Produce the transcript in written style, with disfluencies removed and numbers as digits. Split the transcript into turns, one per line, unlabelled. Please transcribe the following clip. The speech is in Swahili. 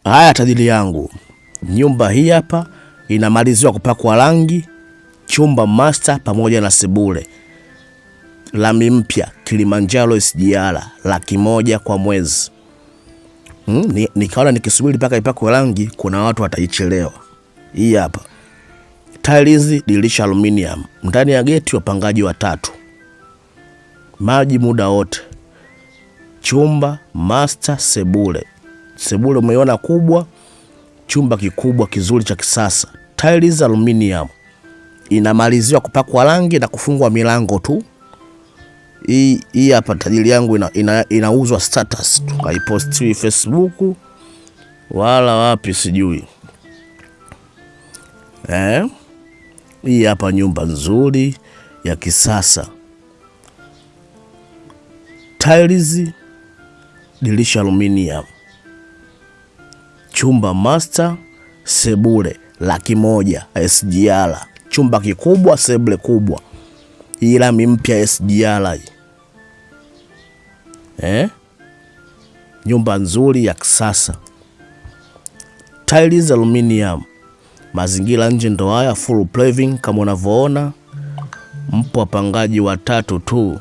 Haya tajiri yangu, nyumba hii hapa inamaliziwa kupakwa rangi, chumba master pamoja na sebule. Lami mpya Kilimanjaro SGR, $100,000 kwa mwezi. Nikaona nikisubiri mpaka ipakwe rangi kuna watu wataichelewa. Hii hapa. Tiles, dirisha aluminium. Ndani ya geti wapangaji 3. Maji muda wote. Chumba master, sebule. Sebule umeona kubwa, chumba kikubwa kizuri cha kisasa. Tiles aluminium. Inamaliziwa kupakwa rangi na kufungwa milango tu. Hii hapa tajiri yangu inauzwa status. Tukaiposti Facebook wala wapi sijui. Hii hapa nyumba nzuri ya kisasa. Tiles, dirisha aluminium. Chumba master, sebule, $100,000 SGR. Chumba kikubwa, sebule kubwa. Hii lami mpya SGR. Nyumba nzuri ya kisasa. Tiles aluminium. Mazingira nje ndo haya, full paving kama unavyoona. Mpo wapangaji 3 tu.